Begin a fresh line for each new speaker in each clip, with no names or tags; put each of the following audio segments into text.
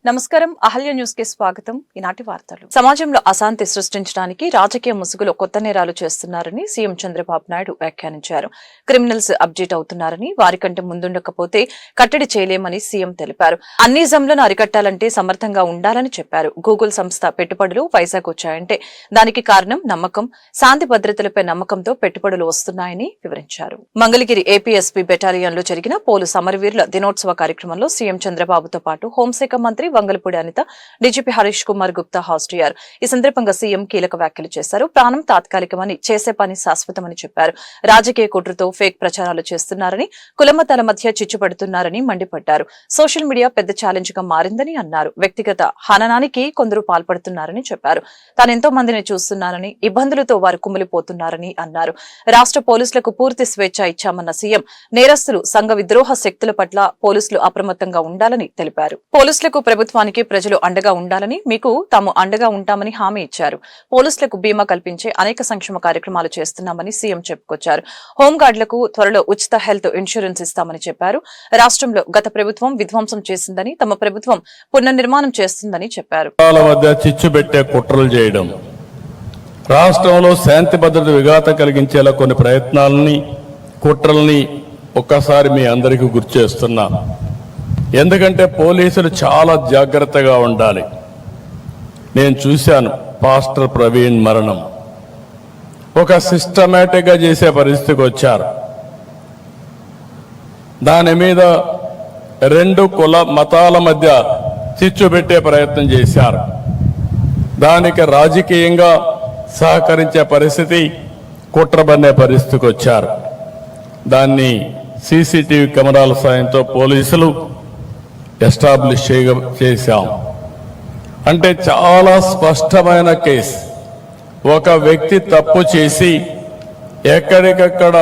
నమస్కారం అహల్య న్యూస్ కి స్వాగతం. ఈనాటి వార్తలు. సమాజంలో అశాంతి సృష్టించడానికి రాజకీయ ముసుగులో కొత్త నేరాలు చేస్తున్నారని సీఎం చంద్రబాబు నాయుడు వ్యాఖ్యానించారు. క్రిమినల్స్ అప్డేట్ అవుతున్నారని, వారికంటే ముందుండకపోతే కట్టడి చేయలేమని సీఎం తెలిపారు. అన్నిజంలను అరికట్టాలంటే సమర్థంగా ఉండాలని చెప్పారు. గూగుల్ సంస్థ పెట్టుబడులు వైజాగ్ వచ్చాయంటే దానికి కారణం నమ్మకం, శాంతి భద్రతలపై నమ్మకంతో పెట్టుబడులు వస్తున్నాయని వివరించారు. మంగళగిరి ఏపీఎస్పీ బెటాలియన్లో జరిగిన పోలీసు అమరవీరుల దినోత్సవ కార్యక్రమంలో సీఎం చంద్రబాబుతో పాటు హోంశాఖ మంత్రి వంగలపూడి అనిత, డీజీపీ హరీష్ కుమార్ గుప్తా హాజరయ్యారు. ఈ సందర్భంగా సీఎం కీలక వ్యాఖ్యలు చేశారు. ప్రాణం తాత్కాలికమని, చేసే పని శాశ్వతమని చెప్పారు. రాజకీయ కుట్రతో ఫేక్ ప్రచారాలు చేస్తున్నారని, కులమతాల మధ్య చిచ్చుపడుతున్నారని మండిపడ్డారు. సోషల్ మీడియా పెద్ద ఛాలెంజ్ గా మారిందని అన్నారు. వ్యక్తిగత హననానికి కొందరు పాల్పడుతున్నారని చెప్పారు. తానెంతో మందిని చూస్తున్నారని, ఇబ్బందులతో వారు కుమిలిపోతున్నారని అన్నారు. రాష్ట్ర పోలీసులకు పూర్తి స్వేచ్ఛ ఇచ్చామన్న సీఎం, నేరస్తులు, సంఘ విద్రోహ శక్తుల పట్ల పోలీసులు అప్రమత్తంగా ఉండాలని తెలిపారు. పోలీసులకు ప్రభుత్వానికి ప్రజలు అండగా ఉండాలని, మీకు తాము అండగా ఉంటామని హామీ ఇచ్చారు. పోలీసులకు బీమా కల్పించే అనేక సంక్షేమ కార్యక్రమాలు చేస్తున్నామని సీఎం చెప్పుకొచ్చారు. హోంగార్డులకు త్వరలో ఉచిత హెల్త్ ఇన్సూరెన్స్ ఇస్తామని చెప్పారు. రాష్ట్రంలో గత ప్రభుత్వం విధ్వంసం చేసిందని, తమ ప్రభుత్వం పునర్నిర్మాణం చేస్తుందని చెప్పారు.
రాష్ట్రంలో శాంతి భద్రత విఘాతం కలిగించేలా కొన్ని ప్రయత్నాలని, కుట్రల్ని ఒక్కసారి మీ అందరికీ గుర్తు చేస్తున్నా. ఎందుకంటే పోలీసులు చాలా జాగ్రత్తగా ఉండాలి. నేను చూశాను పాస్టర్ ప్రవీణ్ మరణం. ఒక సిస్టమేటిక్గా చేసే పరిస్థితికి వచ్చారు. దాని మీద రెండు కుల మతాల మధ్య చిచ్చు పెట్టే ప్రయత్నం చేశారు. దానికి రాజకీయంగా సహకరించే పరిస్థితి, కుట్రబన్నే పరిస్థితికి వచ్చారు. దాన్ని సీసీటీవీ కెమెరాల సాయంతో పోలీసులు ఎస్టాబ్లిష్ చేశాం. అంటే చాలా స్పష్టమైన కేసు. ఒక వ్యక్తి తప్పు చేసి ఎక్కడికక్కడ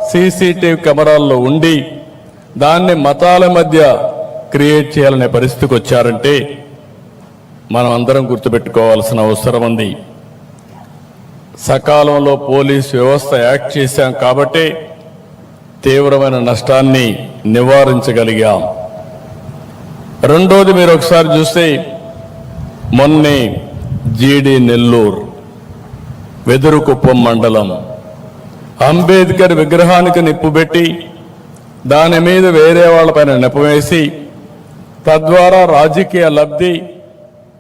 సీసీటీవీ కెమెరాల్లో ఉండి దాన్ని మతాల మధ్య క్రియేట్ చేయాలనే పరిస్థితికి వచ్చారంటే మనం అందరం గుర్తుపెట్టుకోవాల్సిన అవసరం ఉంది. సకాలంలో పోలీసు వ్యవస్థ యాక్ట్ చేశాం కాబట్టి తీవ్రమైన నష్టాన్ని నివారించగలిగాం. రెండోది, మీరు ఒకసారి చూస్తే మొన్నే జీడి నెల్లూరు, వెదురుకుప్పం మండలం అంబేద్కర్ విగ్రహానికి నిప్పుబెట్టి దాని మీద వేరే వాళ్ళపైన నెపవేసి తద్వారా రాజకీయ లబ్ధి,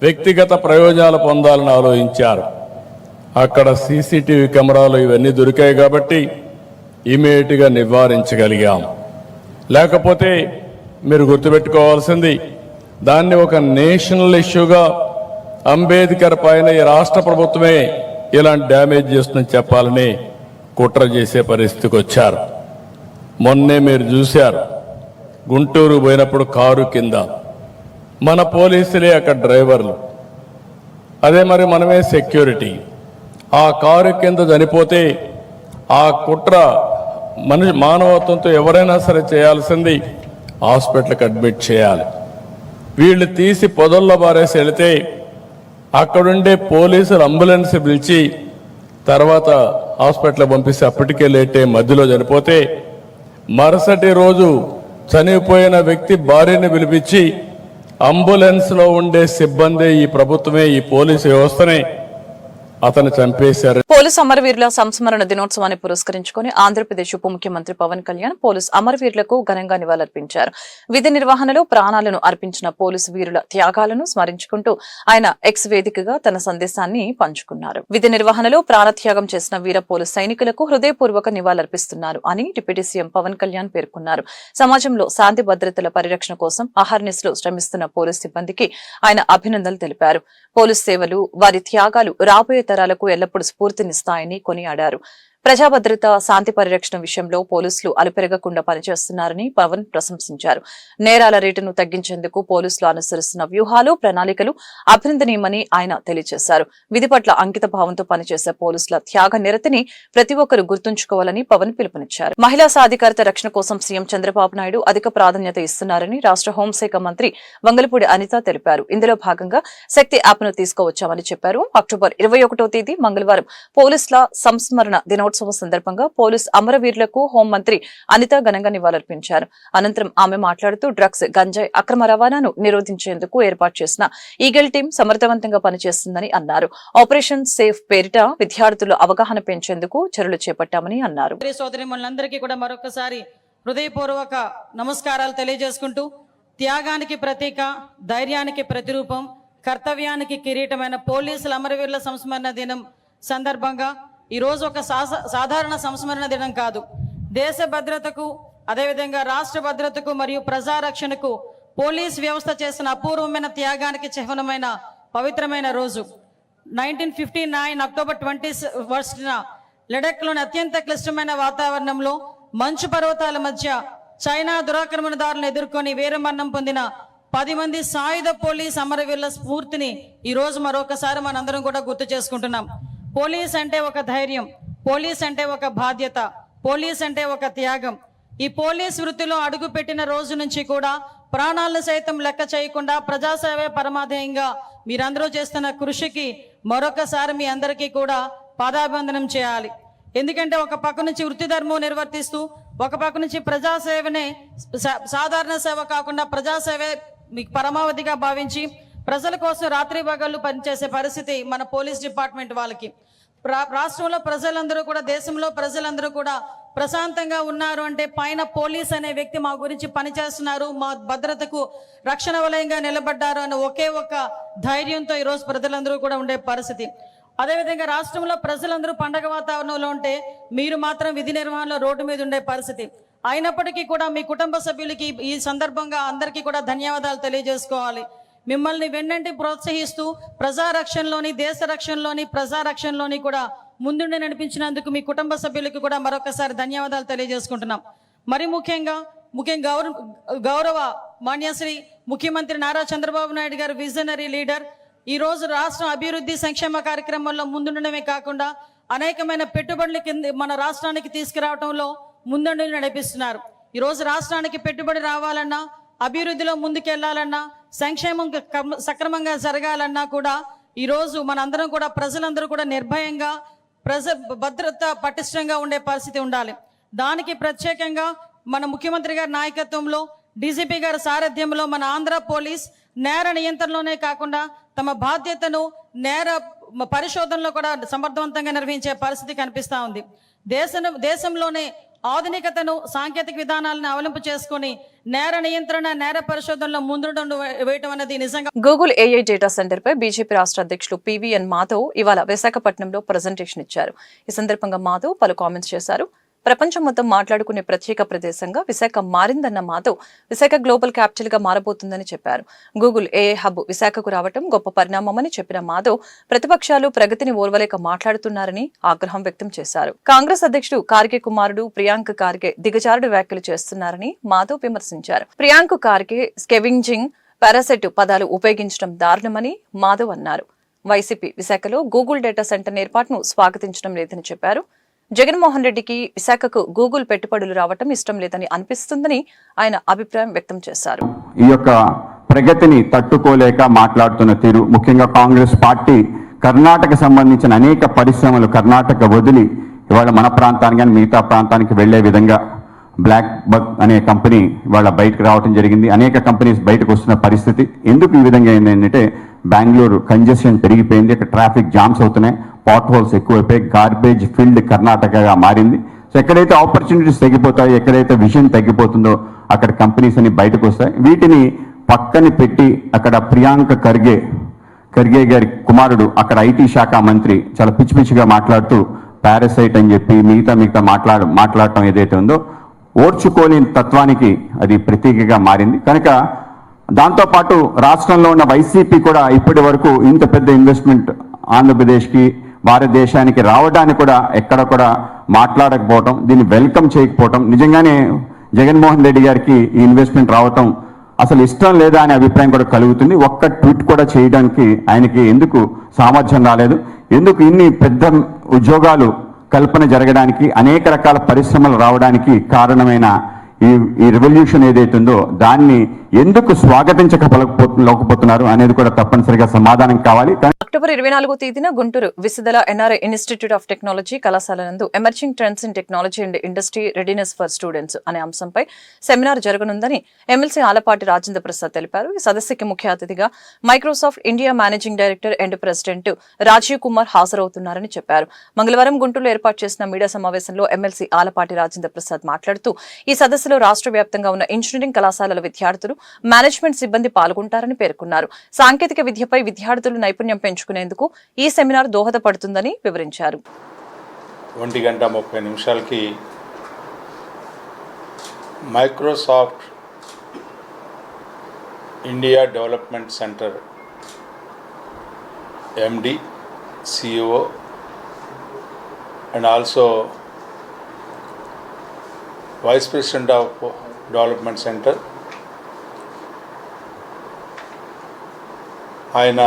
వ్యక్తిగత ప్రయోజనాలు పొందాలని ఆలోచించారు. అక్కడ సీసీటీవీ కెమెరాలు ఇవన్నీ దొరికాయి కాబట్టి ఇమీడియట్గా నివారించగలిగాం. లేకపోతే మీరు గుర్తుపెట్టుకోవాల్సింది, దాన్ని ఒక నేషనల్ ఇష్యూగా అంబేద్కర్ పైన ఈ రాష్ట్ర ప్రభుత్వమే ఇలాంటి డ్యామేజ్ చేస్తుందని చెప్పాలని కుట్ర చేసే పరిస్థితికి వచ్చారు. మొన్నే మీరు చూశారు, గుంటూరు పోయినప్పుడు కారు కింద మన పోలీసులే అక్కడ డ్రైవర్లు, అదే మరి మనమే సెక్యూరిటీ. ఆ కారు కింద చనిపోతే ఆ కుట్ర మానవత్వంతో ఎవరైనా సరే చేయాల్సింది హాస్పిటల్కి అడ్మిట్ చేయాలి. వీళ్ళు తీసి పొదల్లో బారేసి వెళితే అక్కడుండే పోలీసులు అంబులెన్స్ పిలిచి తర్వాత హాస్పిటల్ పంపిస్తే అప్పటికే లేటే మధ్యలో చనిపోతే మరుసటి రోజు చనిపోయిన వ్యక్తి భార్యను పిలిపించి అంబులెన్స్లో ఉండే సిబ్బంది, ఈ ప్రభుత్వమే, ఈ పోలీసు వ్యవస్థనే అతను చంపేశారు.
పోలీసు అమరవీరుల సంస్మరణ దినోత్సవాన్ని పురస్కరించుకుని ఆంధ్రప్రదేశ్ ఉప ముఖ్యమంత్రి పవన్ కళ్యాణ్ పోలీసు అమరవీరులకు ఘనంగా నివాళులర్పించారు. విధి నిర్వహణలో ప్రాణాలను అర్పించిన పోలీసు వీరుల త్యాగాలను స్మరించుకుంటూ ఆయన ఎక్స్ వేదికగా తన సందేశాన్ని పంచుకున్నారు. విధి నిర్వహణలో ప్రాణత్యాగం చేసిన వీర పోలీసు సైనికులకు హృదయపూర్వక నివాళులర్పిస్తున్నారు అని డిప్యూటీ సీఎం పవన్ కళ్యాణ్ పేర్కొన్నారు. సమాజంలో శాంతి భద్రతల పరిరక్షణ కోసం అహర్నిశలు శ్రమిస్తున్న పోలీసు సిబ్బందికి ఆయన అభినందనలు తెలిపారు. పోలీసు సేవలు, వారి త్యాగాలు రాబోయే తరాలకు ఎల్లప్పుడూ స్ఫూర్తినిస్తాయని కొనియాడారు. ప్రజాభద్రత, శాంతి పరిరక్షణ విషయంలో పోలీసులు అలుపెరగకుండా పనిచేస్తున్నారని పవన్ ప్రశంసించారు. నేరాల రేటును తగ్గించేందుకు పోలీసులు అనుసరిస్తున్న వ్యూహాలు, ప్రణాళికలు అభినందనీయమని ఆయన తెలియజేశారు. విధి పట్ల అంకిత భావంతో పనిచేసే పోలీసుల త్యాగ నిరతిని ప్రతి ఒక్కరూ గుర్తుంచుకోవాలని పవన్ పిలుపునిచ్చారు. మహిళా సాధికారత రక్షణ కోసం సీఎం చంద్రబాబు నాయుడు అధిక ప్రాధాన్యత ఇస్తున్నారని రాష్ట్ర హోంశాఖ మంత్రి వంగలపూడి అనిత తెలిపారు. ఇందులో భాగంగా శక్తి యాప్ ను తీసుకువచ్చామని చెప్పారు. అక్టోబర్ 21వ తేదీ మంగళవారం పోలీసుల సంస్మరణ దినోత్సవం దినోత్సవం సందర్భంగా పోలీస్ అమరవీరులకు హోంమంత్రి అనిత ఘనంగా నివాళులర్పించారు. అనంతరం ఆమె మాట్లాడుతూ డ్రగ్స్, గంజాయి అక్రమ రవాణాను నిరోధించేందుకు ఏర్పాటు చేసిన ఈగల్ టీం సమర్థవంతంగా పనిచేస్తుందని అన్నారు. ఆపరేషన్ సేఫ్ పేరిట విద్యార్థులు అవగాహన పెంచేందుకు చర్యలు చేపట్టామని అన్నారు.
సోదరిమణులందరికీ కూడా మరొకసారి హృదయపూర్వక నమస్కారాలు తెలియజేసుకుంటూ, త్యాగానికి ప్రతీక, ధైర్యానికి ప్రతిరూపం, కర్తవ్యానికి కిరీటమైన పోలీసుల అమరవీరుల సంస్మరణ దినం సందర్భంగా ఈరోజు ఒక సాధారణ సంస్మరణ దినం కాదు, దేశ భద్రతకు, అదేవిధంగా రాష్ట్ర భద్రతకు మరియు ప్రజారక్షణకు పోలీస్ వ్యవస్థ చేసిన అపూర్వమైన త్యాగానికి చిహ్నమైన పవిత్రమైన రోజు. 1959 అక్టోబర్ 21న లడఖ్లోని అత్యంత క్లిష్టమైన వాతావరణంలో మంచు పర్వతాల మధ్య చైనా దురాక్రమణదారులను ఎదుర్కొని వీరమరణం పొందిన 10 మంది సాయుధ పోలీస్ అమరవీరుల స్ఫూర్తిని ఈరోజు మరొకసారి మనందరం కూడా గుర్తు చేసుకుంటున్నాం. పోలీస్ అంటే ఒక ధైర్యం, పోలీస్ అంటే ఒక బాధ్యత, పోలీస్ అంటే ఒక త్యాగం. ఈ పోలీస్ వృత్తిలో అడుగు పెట్టిన రోజు నుంచి కూడా ప్రాణాలను సైతం లెక్క చేయకుండా ప్రజాసేవే పరమాధేయంగా మీరందరూ చేస్తున్న కృషికి మరొకసారి మీ అందరికీ కూడా పాదాభివందనం చేయాలి. ఎందుకంటే ఒక పక్క నుంచి వృత్తి ధర్మం నిర్వర్తిస్తూ, ఒక పక్క నుంచి ప్రజాసేవనే సాధారణ సేవ కాకుండా ప్రజాసేవే మీకు పరమావధిగా భావించి ప్రజల కోసం రాత్రి పగళ్ళు పనిచేసే పరిస్థితి మన పోలీస్ డిపార్ట్మెంట్ వాళ్ళకి. రాష్ట్రంలో ప్రజలందరూ కూడా, దేశంలో ప్రజలందరూ కూడా ప్రశాంతంగా ఉన్నారు అంటే పైన పోలీస్ అనే వ్యక్తి మా గురించి పనిచేస్తున్నారు, మా భద్రతకు రక్షణ వలయంగా నిలబడ్డారు అనే ఒకే ఒక ధైర్యంతో ఈరోజు ప్రజలందరూ కూడా ఉండే పరిస్థితి. అదేవిధంగా రాష్ట్రంలో ప్రజలందరూ పండగ వాతావరణంలో ఉంటే మీరు మాత్రం విధి నిర్వహణలో రోడ్డు మీద ఉండే పరిస్థితి. అయినప్పటికీ కూడా మీ కుటుంబ సభ్యులకి ఈ సందర్భంగా అందరికీ కూడా ధన్యవాదాలు తెలియజేసుకోవాలి. మిమ్మల్ని వెన్నంటి ప్రోత్సహిస్తూ ప్రజారక్షణలోని, దేశ రక్షణలోని, ప్రజారక్షణలోని కూడా ముందుండి నడిపించినందుకు మీ కుటుంబ సభ్యులకి కూడా మరొకసారి ధన్యవాదాలు తెలియజేసుకుంటున్నాం. మరి ముఖ్యంగా గౌరవ మాన్యశ్రీ ముఖ్యమంత్రి నారా చంద్రబాబు నాయుడు గారు విజనరీ లీడర్. ఈ రోజు రాష్ట్ర అభివృద్ధి సంక్షేమ కార్యక్రమాల్లో ముందుండడమే కాకుండా అనేకమైన పెట్టుబడుల కింద మన రాష్ట్రానికి తీసుకురావడంలో ముందండి నడిపిస్తున్నారు. ఈరోజు రాష్ట్రానికి పెట్టుబడి రావాలన్నా, అభివృద్ధిలో ముందుకెళ్లాలన్నా, సంక్షేమం సక్రమంగా జరగాలన్నా కూడా ఈరోజు మనందరం కూడా, ప్రజలందరూ కూడా నిర్భయంగా, భద్రత పటిష్టంగా ఉండే పరిస్థితి ఉండాలి. దానికి ప్రత్యేకంగా మన ముఖ్యమంత్రి గారి నాయకత్వంలో, డీజీపీ గారి సారథ్యంలో మన ఆంధ్ర పోలీస్ నేర నియంత్రణలోనే కాకుండా తమ బాధ్యతను నేర పరిశోధనలో కూడా సమర్థవంతంగా నిర్వహించే పరిస్థితి కనిపిస్తూ ఉంది. దేశంలోనే ఆధునికతను, సాంకేతిక విధానాలను అవలంబు చేసుకుని నేర నియంత్రణ, నేర పరిశోధనలో ముందు వేయటం అనేది నిజంగా.
గూగుల్ ఏఐ డేటా సెంటర్ పై బీజేపీ రాష్ట్ర అధ్యక్షులు పివిఎన్ మాధవ్ ఇవాళ విశాఖపట్నంలో ప్రజెంటేషన్ ఇచ్చారు. ఈ సందర్భంగా మాధవ్ పలు కామెంట్స్ చేశారు. ప్రపంచం మొత్తం మాట్లాడుకునే ప్రత్యేక ప్రదేశంగా విశాఖ మారిందన్న మాధవ్ విశాఖ గ్లోబల్ క్యాపిటల్ గా మారబోతుందని చెప్పారు. గూగుల్ ఏఐ హబ్ విశాఖకు రావడం గొప్ప పరిణామమని చెప్పిన మాధవ్ ప్రతిపక్షాలు ప్రగతిని ఓర్వలేక మాట్లాడుతున్నారని ఆగ్రహం వ్యక్తం చేశారు. కాంగ్రెస్ అధ్యక్షుడు ఖార్గే కుమారుడు ప్రియాంక్ ఖార్గే దిగజారుడు వ్యాఖ్యలు చేస్తున్నారని మాధవ్ విమర్శించారు. ప్రియాంక్ ఖార్గే స్కెవింజింగ్, పారాసెట్ పదాలు ఉపయోగించడం దారుణమని మాధవ్ అన్నారు. వైసీపీ విశాఖలో గూగుల్ డేటా సెంటర్ ఏర్పాటును స్వాగతించడం లేదని చెప్పారు. జగన్మోహన్ రెడ్డికి విశాఖకు గూగుల్ పెట్టుబడులు రావటం ఇష్టం లేదని అనిపిస్తుందని ఆయన అభిప్రాయం వ్యక్తం చేశారు.
ఈ యొక్క ప్రగతిని తట్టుకోలేక మాట్లాడుతున్న తీరు, ముఖ్యంగా కాంగ్రెస్ పార్టీ కర్ణాటక సంబంధించిన అనేక పరిశ్రమలు కర్ణాటక వదిలి ఇవాళ మన ప్రాంతానికి కానీ మిగతా ప్రాంతానికి వెళ్లే విధంగా బ్లాక్ బగ్ అనే కంపెనీ ఇవాళ బయటకు రావడం జరిగింది. అనేక కంపెనీస్ బయటకు వస్తున్న పరిస్థితి. ఎందుకు ఈ విధంగా ఏంటంటే బెంగళూరు కంజెషన్ పెరిగిపోయింది, ఇక్కడ ట్రాఫిక్ జామ్స్ అవుతున్నాయి, పాట్ హోల్స్ ఎక్కువైపోయి గార్బేజ్ ఫీల్డ్ కర్ణాటకగా మారింది. సో ఎక్కడైతే ఆపర్చునిటీస్ తగ్గిపోతాయో, ఎక్కడైతే విజన్ తగ్గిపోతుందో అక్కడ కంపెనీస్ అన్ని బయటకు వస్తాయి. వీటిని పక్కని పెట్టి అక్కడ ప్రియాంక్ ఖర్గే గారి కుమారుడు అక్కడ ఐటీ శాఖ మంత్రి చాలా పిచ్చి పిచ్చిగా మాట్లాడుతూ పారాసైట్ అని చెప్పి మిగతా మాట్లాడటం ఏదైతే ఉందో ఓర్చుకోలేని తత్వానికి అది ప్రతీకగా మారింది. కనుక దాంతోపాటు రాష్ట్రంలో ఉన్న వైసీపీ కూడా ఇప్పటి వరకు ఇంత పెద్ద ఇన్వెస్ట్మెంట్ ఆంధ్రప్రదేశ్కి, భారతదేశానికి రావడానికి కూడా ఎక్కడ కూడా మాట్లాడకపోవటం, దీన్ని వెల్కమ్ చేయకపోవటం, నిజంగానే జగన్మోహన్ రెడ్డి గారికి ఈ ఇన్వెస్ట్మెంట్ రావటం అసలు ఇష్టం లేదా అనే అభిప్రాయం కూడా కలుగుతుంది. ఒక్క ట్వీట్ కూడా చేయడానికి ఆయనకి ఎందుకు సామర్థ్యం రాలేదు? ఎందుకు ఇన్ని పెద్ద ఉద్యోగాలు కల్పన జరగడానికి, అనేక రకాల పరిశ్రమలు రావడానికి కారణమైన ఈ రెవల్యూషన్ ఏదైతుందో దాన్ని ఎందుకు స్వాగతించకపోతున్నారు అనేది కూడా తప్పనిసరిగా సమాధానం కావాలి.
అక్టోబర్ 24వ తేదీన Guntur Visadala NRI institute of technology కళాశాల నందు emerging trends in technology and industry readiness for students అనే అంశంపై సెమినార్ జరగనుందని ఎమ్మెల్సీ ఆలపాటి రాజేంద్ర ప్రసాద్ తెలిపారు. ఈ సదస్సుకి ముఖ్య అతిథిగా Microsoft India managing director and president Rajiv Kumar హాజరవుతున్నారని చెప్పారు. మంగళవారం గుంటూరులో ఏర్పాటు చేసిన మీడియా సమావేశంలో ఎమ్మెల్సీ ఆలపాటి రాజేంద్ర ప్రసాద్ మాట్లాడుతూ ఈ సదస్సులో రాష్ట్ర వ్యాప్తంగా ఉన్న ఇంజనీరింగ్ కళాశాలల విద్యార్థులు, మేనేజ్మెంట్ సిబ్బంది పాల్గొంటారని పేర్కొన్నారు. సాంకేతిక విద్యపై విద్యార్థులు నైపుణ్యం పెంచుకునేందుకు ఈ సెమినార్ దోహదపడుతుందని వివరించారు.
1:30 Microsoft India development centre MD, CEO and also Vice President of Development Center, ఆయన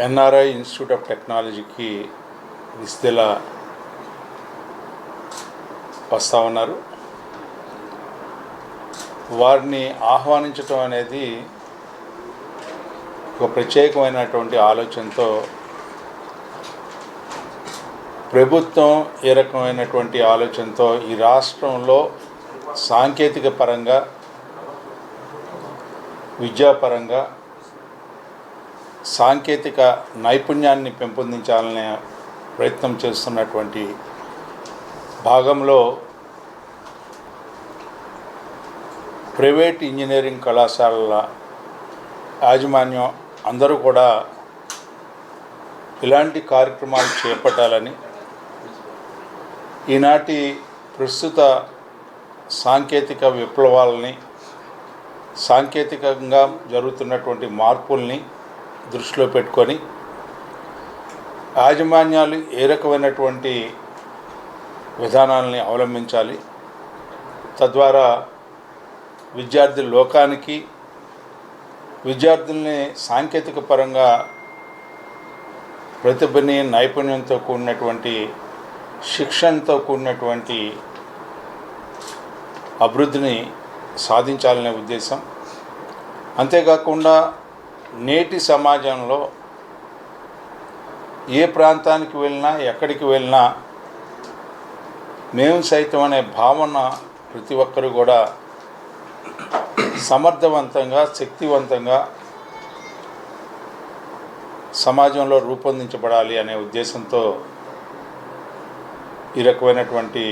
ఎన్ఆర్ఐ ఇన్స్టిట్యూట్ ఆఫ్ టెక్నాలజీకి విసిదల వస్తూ ఉన్నారు. వారిని ఆహ్వానించటం అనేది ఒక ప్రత్యేకమైనటువంటి ఆలోచనతో ప్రభుత్వం ఏ రకమైనటువంటి ఆలోచనతో ఈ రాష్ట్రంలో సాంకేతిక పరంగా, విద్యాపరంగా సాంకేతిక నైపుణ్యాన్ని పెంపొందించాలనే ప్రయత్నం చేస్తున్నటువంటి భాగంలో ప్రైవేట్ ఇంజనీరింగ్ కళాశాలల యాజమాన్యం అందరూ కూడా ఇలాంటి కార్యక్రమాలు చేపట్టాలని, ఈనాటి ప్రస్తుత సాంకేతిక విప్లవాలని, సాంకేతికంగా జరుగుతున్నటువంటి మార్పుల్ని దృష్టిలో పెట్టుకొని యాజమాన్యాలు ఏ రకమైనటువంటి విధానాలని అవలంబించాలి, తద్వారా విద్యార్థి లోకానికి, విద్యార్థుల్ని సాంకేతిక పరంగా ప్రతిభని, నైపుణ్యంతో కూడినటువంటి, శిక్షణతో కూడినటువంటి అభివృద్ధిని సాధించాలనే ఉద్దేశం. అంతేకాకుండా నేటి సమాజంలో ఏ ప్రాంతానికి వెళ్ళినా, ఎక్కడికి వెళ్ళినా మేము సైతం అనే భావన ప్రతి ఒక్కరు కూడా సమర్థవంతంగా, శక్తివంతంగా సమాజంలో రూపొందించబడాలి అనే ఉద్దేశంతో ఈ రకమైనటువంటి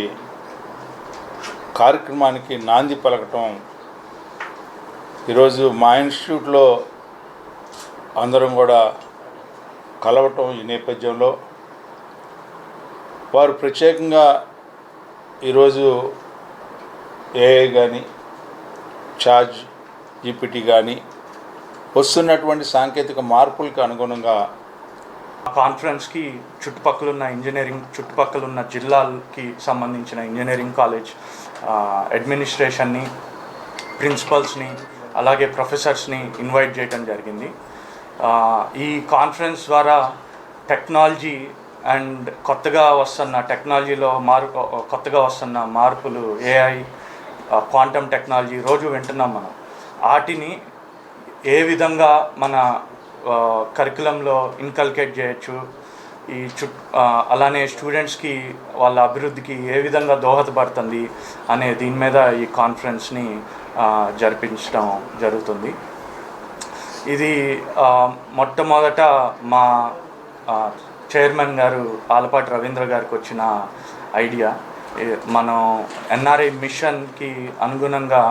కార్యక్రమానికి నాంది పలకటం ఈరోజు మా ఇన్స్టిట్యూట్లో అందరం కూడా కలవటం, ఈ నేపథ్యంలో వారు ప్రత్యేకంగా ఈరోజు AI కానీ, చార్జ్ GPT కానీ వస్తున్నటువంటి సాంకేతిక మార్పులకు అనుగుణంగా
కాన్ఫరెన్స్కి చుట్టుపక్కల ఉన్న జిల్లాలకి సంబంధించిన ఇంజనీరింగ్ కాలేజ్ అడ్మినిస్ట్రేషన్ని, ప్రిన్సిపల్స్ని, అలాగే ప్రొఫెసర్స్ని ఇన్వైట్ చేయడం జరిగింది. ఈ కాన్ఫరెన్స్ ద్వారా టెక్నాలజీ అండ్ కొత్తగా వస్తున్న టెక్నాలజీలో కొత్తగా వస్తున్న మార్పులు, AI, క్వాంటమ్ టెక్నాలజీ రోజు వింటున్నాం మనం. వాటిని ఏ విధంగా మన కరికులంలో ఇన్కల్కేట్ చేయొచ్చు, అలానే స్టూడెంట్స్కి వాళ్ళ అభివృద్ధికి ఏ విధంగా దోహదపడుతుంది అనే దీని మీద ఈ కాన్ఫరెన్స్ని జరిపించడం జరుగుతుంది. ఇది మొట్టమొదట మా చైర్మన్ గారు ఆలపాటి రవీంద్ర గారికి వచ్చిన ఐడియా. మనం ఎన్ఆర్ఐ మిషన్కి అనుగుణంగా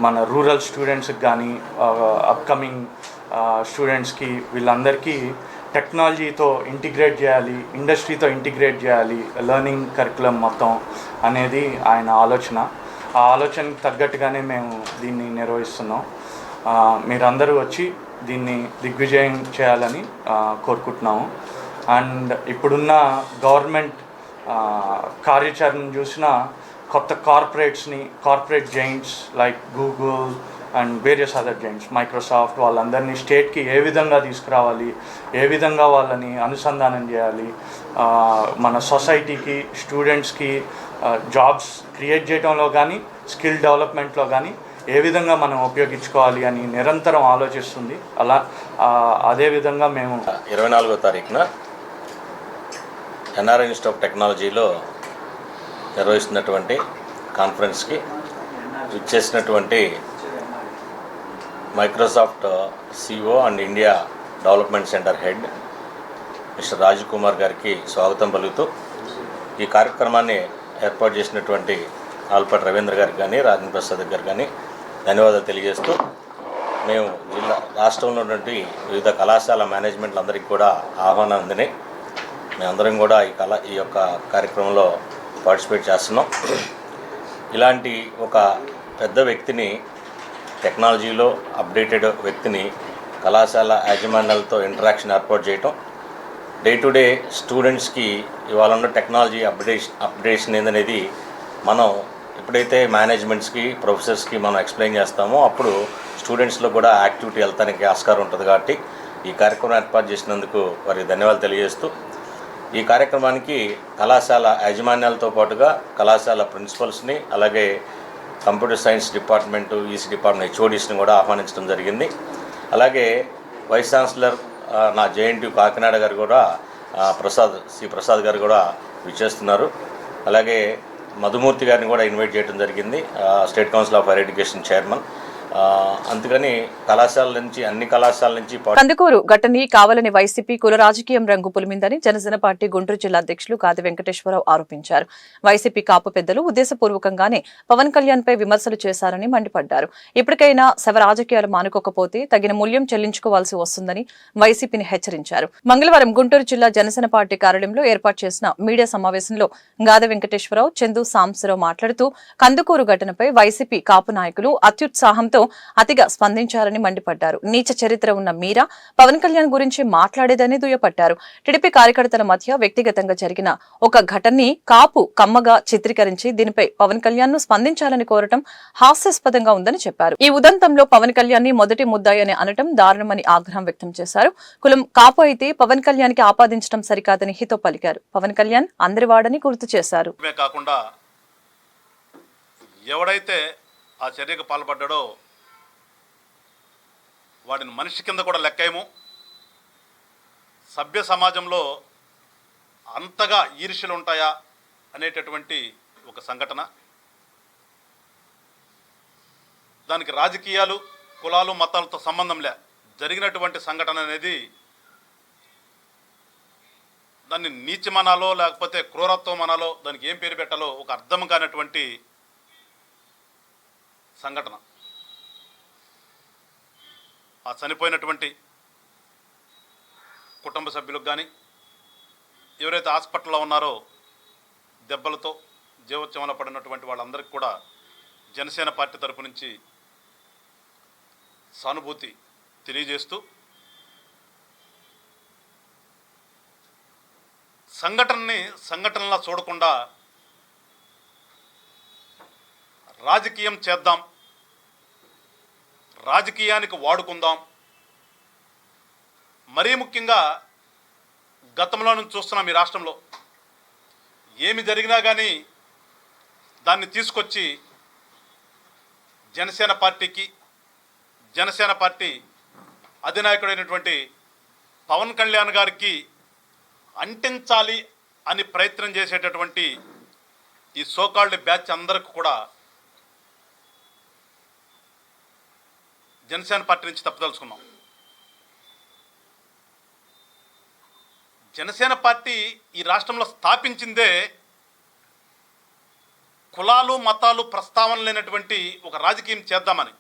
మన రూరల్ స్టూడెంట్స్కి కానీ, అప్కమింగ్ స్టూడెంట్స్కి, వీళ్ళందరికీ టెక్నాలజీతో ఇంటిగ్రేట్ చేయాలి, ఇండస్ట్రీతో ఇంటిగ్రేట్ చేయాలి లెర్నింగ్ కరికులం మొత్తం అనేది ఆయన ఆలోచన. ఆ ఆలోచనకి తగ్గట్టుగానే మేము దీన్ని నిర్వహిస్తున్నాం. మీరందరూ వచ్చి దీన్ని దిగ్విజయం చేయాలని కోరుకుంటున్నాము. అండ్ ఇప్పుడున్న గవర్నమెంట్ కార్యాచరణ చూసిన కొత్త corporate Giants like Google, and various other Giants Microsoft వాళ్ళందరినీ స్టేట్కి ఏ విధంగా తీసుకురావాలి, ఏ విధంగా వాళ్ళని అనుసంధానం చేయాలి, మన సొసైటీకి స్టూడెంట్స్కి జాబ్స్ క్రియేట్ చేయడంలో కానీ స్కిల్ డెవలప్మెంట్లో కానీ ఏ విధంగా మనం ఉపయోగించుకోవాలి అని నిరంతరం ఆలోచిస్తుంది. అదేవిధంగా మేము
24వ తారీఖున ఎన్ఆర్ఐ ఇన్స్టిట్యూట్ ఆఫ్ టెక్నాలజీలో నిర్వహిస్తున్నటువంటి కాన్ఫరెన్స్కి ఇచ్చేసినటువంటి Microsoft CEO and India development centre head mister Rajkumar గారికి స్వాగతం పలుకుతూ ఈ కార్యక్రమాన్ని ఏర్పాటు చేసినటువంటి ఆల్పట్ రవీంద్ర గారికి కానీ రాజేంద్ర ప్రసాద్ గారికి కానీ ధన్యవాదాలు తెలియజేస్తూ మేము రాష్ట్రంలో ఉన్నటువంటి వివిధ కళాశాల మేనేజ్మెంట్లందరికీ కూడా ఆహ్వానం అందినాయి. మేమందరం కూడా ఈ యొక్క కార్యక్రమంలో పార్టిసిపేట్ చేస్తున్నాం. ఇలాంటి ఒక పెద్ద వ్యక్తిని, టెక్నాలజీలో అప్డేటెడ్ వ్యక్తిని కళాశాల యాజమాన్యాలతో ఇంటరాక్షన్ ఏర్పాటు చేయటం, డే టు డే స్టూడెంట్స్కి ఇవాళ ఉన్న టెక్నాలజీ అప్డేషన్ ఏందనేది మనం ఎప్పుడైతే మేనేజ్మెంట్స్కి, ప్రొఫెసర్స్కి మనం ఎక్స్ప్లెయిన్ చేస్తామో అప్పుడు స్టూడెంట్స్లో కూడా యాక్టివిటీ వెళ్తానికి ఆస్కారం ఉంటుంది. కాబట్టి ఈ కార్యక్రమం ఏర్పాటు చేసినందుకు వారికి ధన్యవాదాలు తెలియజేస్తూ, ఈ కార్యక్రమానికి కళాశాల యాజమాన్యాలతో పాటుగా కళాశాల ప్రిన్సిపల్స్ని, అలాగే computer science department, EC department హెచ్ఓడీస్ని కూడా ఆహ్వానించడం జరిగింది. అలాగే వైస్ ఛాన్సలర్ నా జేఎన్టీయూ కాకినాడ గారు కూడా ప్రసాద్ గారు కూడా విచ్చేస్తున్నారు. అలాగే మధుమూర్తి గారిని కూడా ఇన్వైట్ చేయడం జరిగింది, state council of higher education chairman. అందుకని అన్ని కళాశాల నుంచి
కందుకూరు ఘటనని కావాలని వైసీపీ కుల రాజకీయం రంగు పులిమిందని జనసేన పార్టీ గుంటూరు జిల్లా అధ్యక్షులు గాది వెంకటేశ్వరరావు ఆరోపించారు. వైసీపీ కాపు పెద్దలు ఉద్దేశపూర్వకంగానే పవన్ కళ్యాణ్ పై విమర్శలు చేశారని మండిపడ్డారు. ఇప్పటికైనా శవ రాజకీయాలు మానుకోకపోతే తగిన మూల్యం చెల్లించుకోవాల్సి వస్తుందని వైసీపీని హెచ్చరించారు. మంగళవారం గుంటూరు జిల్లా జనసేన పార్టీ కార్యాలయంలో ఏర్పాటు చేసిన మీడియా సమావేశంలో గాది వెంకటేశ్వరరావు, చందు సాంబశివరావు మాట్లాడుతూ కందుకూరు ఘటనపై వైసీపీ కాపు నాయకులు అత్యుత్సాహంతో అతిగా స్పందించారని మండిపడ్డారు. నీచ చరిత్ర ఉన్న మీరా పవన్ కళ్యాణ్ గురించి మాట్లాడేదని దుయ్యపట్టారు. టీడీపీ కార్యకర్తల మధ్య వ్యక్తిగతంగా జరిగిన ఒక ఘటనని కాపు కమ్మగా చిత్రీకరించి దీనిపై పవన్ కళ్యాణ్ ను స్పందించాలని కోరటం హాస్యాస్పదంగా ఉందని చెప్పారు. ఈ ఉదంతంలో పవన్ కళ్యాణ్ ని మొదటి ముద్దాయి అని అనటం దారుణమని ఆగ్రహం వ్యక్తం చేశారు. కులం కాపు అయితే పవన్ కళ్యాణ్ కి ఆపాదించడం సరికాదని హితో పలికారు. పవన్ కళ్యాణ్ అందరివాడని గుర్తు చేశారు.
కాకుండా ఎవడైతే ఆ చర్యకు పాల్పడ్డాడో వాడిని మనిషి కింద కూడా లెక్కేమో. సభ్య సమాజంలో అంతగా ఈర్ష్యలు ఉంటాయా అనేటటువంటి ఒక సంఘటన. దానికి రాజకీయాలు, కులాలు, మతాలతో సంబంధం లే, జరిగినటువంటి సంఘటన అనేది దాన్ని నీచమనాలో లేకపోతే క్రూరత్వం అనాలో, దానికి ఏం పేరు పెట్టాలో ఒక అర్థం కానటువంటి సంఘటన. ఆ చనిపోయినటువంటి కుటుంబ సభ్యులకు కానీ, ఎవరైతే హాస్పిటల్లో ఉన్నారో దెబ్బలతో జీవోత్సవంలో పడినటువంటి వాళ్ళందరికీ కూడా జనసేన పార్టీ తరపు నుంచి సానుభూతి తెలియజేస్తూ, సంఘటనలా చూడకుండా రాజకీయం చేద్దాం, రాజకీయానికి వాడుకుందాం. మరీ ముఖ్యంగా గతంలో నుంచి చూస్తున్నాం ఈ రాష్ట్రంలో ఏమి జరిగినా కానీ దాన్ని తీసుకొచ్చి జనసేన పార్టీకి, జనసేన పార్టీ అధినాయకుడైనటువంటి పవన్ కళ్యాణ్ గారికి అంటించాలి అని ప్రయత్నం చేసేటటువంటి ఈ సోకాల్డ్ బ్యాచ్ అందరికీ కూడా జనసేన పార్టీ నుంచి తప్పదలుచుకున్నాం. జనసేన పార్టీ ఈ రాష్ట్రంలో స్థాపించిందే కులాలు, మతాలు ప్రస్తావన లేనటువంటి ఒక రాజకీయం చేద్దామని.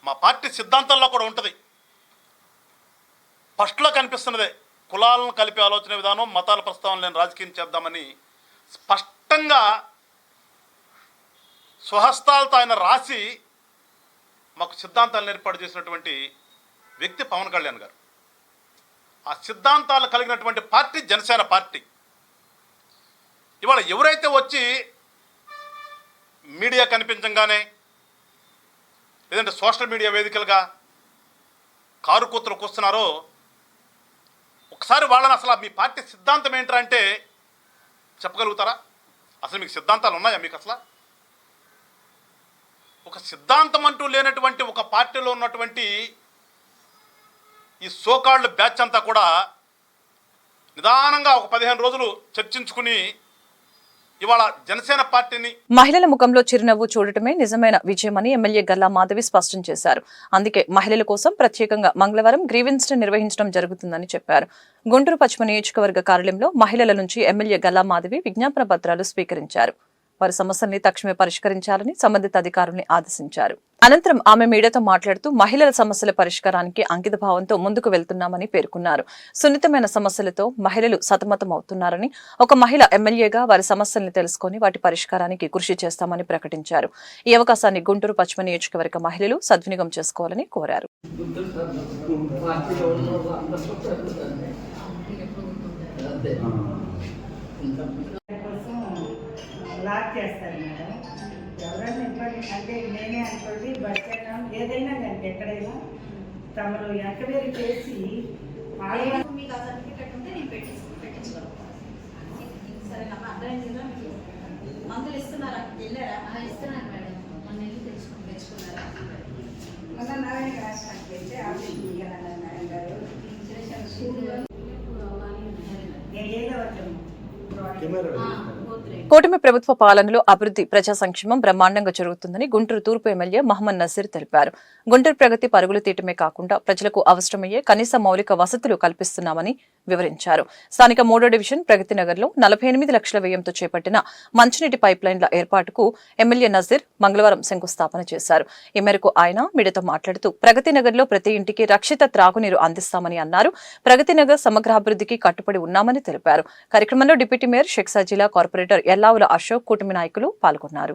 మా పార్టీ సిద్ధాంతాల్లో కూడా ఉంటుంది. ఫస్ట్లో కనిపిస్తున్నదే కులాలను కలిపే ఆలోచన విధానం, మతాల ప్రస్తావన లేని రాజకీయం చేద్దామని స్పష్టంగా స్వహస్తాలతో ఆయన రాసి మాకు సిద్ధాంతాలను ఏర్పాటు చేసినటువంటి వ్యక్తి పవన్ కళ్యాణ్ గారు. ఆ సిద్ధాంతాలు కలిగినటువంటి పార్టీ జనసేన పార్టీ. ఇవాళ ఎవరైతే వచ్చి మీడియా కనిపించగానే లేదంటే సోషల్ మీడియా వేదికలుగా కారు కూతురుకు వస్తున్నారో ఒకసారి వాళ్ళని అసలు మీ పార్టీ సిద్ధాంతం ఏంట్రా అంటే చెప్పగలుగుతారా? అసలు మీకు సిద్ధాంతాలు ఉన్నాయా? మీకు అసలు ఒక సిద్ధాంతం అంటూ లేనటువంటి ఒక పార్టీలో ఉన్నటువంటి ఈ సోకాల్డ్ బ్యాచ్ అంతా కూడా నిదానంగా ఒక 15 రోజులు చర్చించుకుని ఇవాళ జనసేన పార్టీని
మహిళల ముఖంలో చిరునవ్వు చూడటమే నిజమైన విజయమని ఎమ్మెల్యే గల్లా మాధవి స్పష్టం చేశారు. అందుకే మహిళల కోసం ప్రత్యేకంగా మంగళవారం గ్రీవెన్స్ నిర్వహించడం జరుగుతుందని చెప్పారు. గుంటూరు పశ్చిమ నియోజకవర్గ కార్యాలయంలో మహిళల నుంచి ఎమ్మెల్యే గల్లా మాధవి విజ్ఞాపన పత్రాలు స్వీకరించారు. వారి సమస్యల్ని తక్షణమే పరిష్కరించాలని సంబంధిత అధికారుల్ని ఆదేశించారు. అనంతరం ఆమె మీడియాతో మాట్లాడుతూ మహిళల సమస్యల పరిష్కారానికి అంకిత భావంతో ముందుకు వెళ్తున్నామని పేర్కొన్నారు. సున్నితమైన సమస్యలతో మహిళలు సతమతమవుతున్నారని, ఒక మహిళ ఎమ్మెల్యేగా వారి సమస్యల్ని తెలుసుకుని వాటి పరిష్కారానికి కృషి చేస్తామని ప్రకటించారు. ఈ అవకాశాన్ని గుంటూరు పశ్చిమ నియోజకవర్గ మహిళలు సద్వినియోగం చేసుకోవాలని కోరారు.
లాక్ చేస్తారు మేడం. ఎవరైనా ఇబ్బంది అంటే నేనే అనుకోండి, బస్ స్టాండ్ ఏదైనా కానీ ఎక్కడైనా తమరు ఎంక్వైరీ చేసి
మీకు ఆ సర్టిఫికెట్ ఉంటే నేను పెట్టించగలను. సరేనమ్మా, అర్థమైందా? మీకు మందులు ఇస్తున్నారా? వెళ్ళారా? ఇస్తున్నాను మేడం. మొన్న వెళ్ళి తెచ్చుకున్నారా? మొన్న నారాయణ రాష్ట్రానికి వెళ్తే ఆఫీస్కి నారాయణ గారు నేను ఏదో వచ్చాము.
కూటమి ప్రభుత్వ పాలనలో అభివృద్ధి, ప్రజా సంక్షేమం బ్రహ్మాండంగా జరుగుతుందని గుంటూరు తూర్పు ఎమ్మెల్యే మహమ్మద్ నసీర్ తెలిపారు. గుంటూరు ప్రగతి పరుగులు తీయటమే కాకుండా ప్రజలకు అవసరమయ్యే కనీస మౌలిక వసతులు కల్పిస్తున్నామని వివరించారు. స్థానిక 3వ డివిజన్ ప్రగతి నగర్ లో 48 లక్షల వ్యయంతో చేపట్టిన మంచినీటి పైప్ లైన్ల ఏర్పాటుకు ఎమ్మెల్యే నజీర్ మంగళవారం శంకుస్థాపన చేశారు. ఈ మేరకు ఆయన మీడియాతో మాట్లాడుతూ ప్రగతి నగర్ లో ప్రతి ఇంటికి రక్షిత త్రాగునీరు అందిస్తామని అన్నారు. ప్రగతి నగర్ సమగ్రాభివృద్ధికి కట్టుబడి ఉన్నామని తెలిపారు. కార్యక్రమంలో deputy mayor Sheikh Sajila, corporator Ellavula Ashok, కూటమి నాయకులు పాల్గొన్నారు.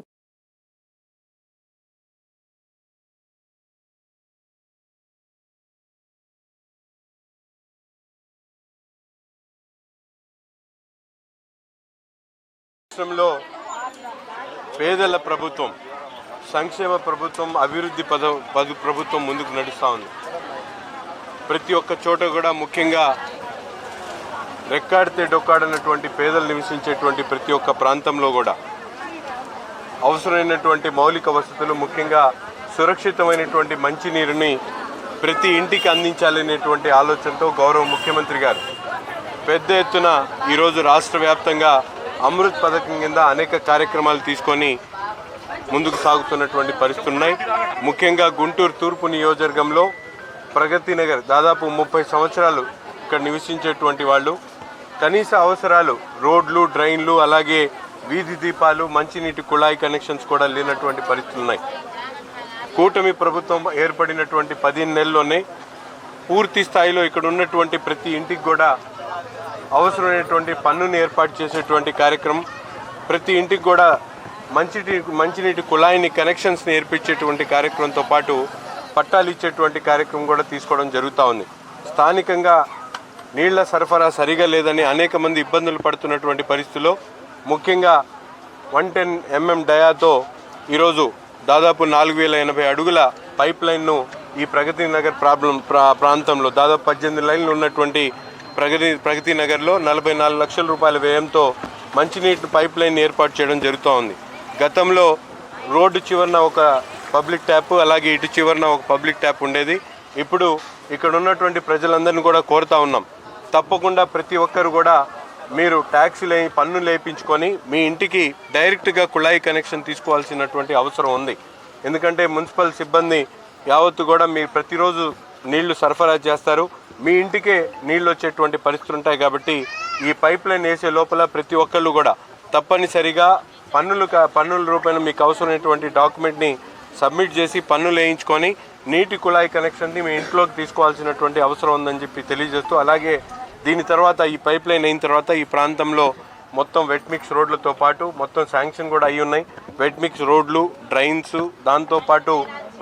రాష్ట్రంలో పేదల ప్రభుత్వం, సంక్షేమ ప్రభుత్వం, అభివృద్ధి ప్రభుత్వం ముందుకు నడుస్తూ ఉంది. ప్రతి ఒక్క చోట కూడా ముఖ్యంగా రెక్కాడితే డొక్కాడనటువంటి పేదలు నివసించేటువంటి ప్రతి ఒక్క ప్రాంతంలో కూడా అవసరమైనటువంటి మౌలిక వసతులు, ముఖ్యంగా సురక్షితమైనటువంటి మంచినీరుని ప్రతి ఇంటికి అందించాలనేటువంటి ఆలోచనతో గౌరవ ముఖ్యమంత్రి గారు పెద్ద ఎత్తున ఈరోజు రాష్ట్ర వ్యాప్తంగా అమృత్ పథకం కింద అనేక కార్యక్రమాలు తీసుకొని ముందుకు సాగుతున్నటువంటి పరిస్థితులు ఉన్నాయి. ముఖ్యంగా గుంటూరు తూర్పు నియోజకవర్గంలో ప్రగతి నగర్ దాదాపు 30 సంవత్సరాలు ఇక్కడ నివసించేటువంటి వాళ్ళు కనీస అవసరాలు రోడ్లు, డ్రైన్లు, అలాగే వీధి దీపాలు, మంచినీటి కుళాయి కనెక్షన్స్ కూడా లేనటువంటి పరిస్థితులు ఉన్నాయి. కూటమి ప్రభుత్వం ఏర్పడినటువంటి 15 నెలల్లోనే పూర్తి స్థాయిలో ఇక్కడ ఉన్నటువంటి ప్రతి ఇంటికి కూడా అవసరమైనటువంటి పన్నుని ఏర్పాటు చేసేటువంటి కార్యక్రమం, ప్రతి ఇంటికి కూడా మంచినీటి కుళాయిని కనెక్షన్స్ని ఏర్పించేటువంటి కార్యక్రమంతో పాటు పట్టాలు ఇచ్చేటువంటి కార్యక్రమం కూడా తీసుకోవడం జరుగుతూ ఉంది. స్థానికంగా నీళ్ల సరఫరా సరిగా లేదని అనేక మంది ఇబ్బందులు పడుతున్నటువంటి పరిస్థితుల్లో ముఖ్యంగా 110 mm డయాతో ఈరోజు దాదాపు 4080 అడుగుల పైప్ లైన్ను ఈ ప్రగతి నగర్ ప్రాంతంలో దాదాపు 18 లైన్లు ఉన్నటువంటి ప్రగతి నగర్లో 44 లక్షల రూపాయల వ్యయంతో మంచినీటి పైప్ లైన్ ఏర్పాటు చేయడం జరుగుతూ ఉంది. గతంలో రోడ్డు చివరన ఒక పబ్లిక్ ట్యాప్, అలాగే ఇటు చివరన ఒక పబ్లిక్ ట్యాప్ ఉండేది. ఇప్పుడు ఇక్కడ ఉన్నటువంటి ప్రజలందరినీ కూడా కోరుతా ఉన్నాం, తప్పకుండా ప్రతి ఒక్కరు కూడా మీరు ట్యాక్సీలు పన్నులు వేయించుకొని మీ ఇంటికి డైరెక్ట్గా కుళాయి కనెక్షన్ తీసుకోవాల్సినటువంటి అవసరం ఉంది. ఎందుకంటే మున్సిపల్ సిబ్బంది యావత్తు కూడా మీరు ప్రతిరోజు నీళ్లు సరఫరా చేస్తారు, మీ ఇంటికే నీళ్ళు వచ్చేటువంటి పరిస్థితులు ఉంటాయి. కాబట్టి ఈ పైప్ లైన్ వేసే లోపల ప్రతి ఒక్కళ్ళు కూడా తప్పనిసరిగా పన్నుల రూపాయన మీకు అవసరమైనటువంటి డాక్యుమెంట్ని సబ్మిట్ చేసి పన్నులు వేయించుకొని నీటి కుళాయి కనెక్షన్ని మీ ఇంట్లోకి తీసుకోవాల్సినటువంటి అవసరం ఉందని చెప్పి తెలియజేస్తూ, అలాగే దీని తర్వాత ఈ పైప్ లైన్ అయిన తర్వాత ఈ ప్రాంతంలో మొత్తం వెట్ మిక్స్ రోడ్లతో పాటు మొత్తం శాంక్షన్ కూడా అయి ఉన్నాయి. వెట్ మిక్స్ రోడ్లు, డ్రైన్స్, దాంతోపాటు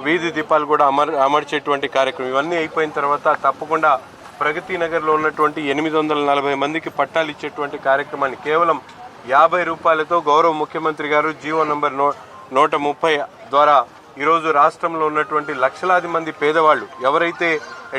వీధి దీపాలు కూడా అమర్చేటువంటి కార్యక్రమం ఇవన్నీ అయిపోయిన తర్వాత తప్పకుండా ప్రగతి నగర్లో ఉన్నటువంటి 840 మందికి పట్టాలు ఇచ్చేటువంటి కార్యక్రమాన్ని కేవలం 50 రూపాయలతో గౌరవ ముఖ్యమంత్రి గారు జీవో నంబర్ 130 ద్వారా ఈరోజు రాష్ట్రంలో ఉన్నటువంటి లక్షలాది మంది పేదవాళ్ళు ఎవరైతే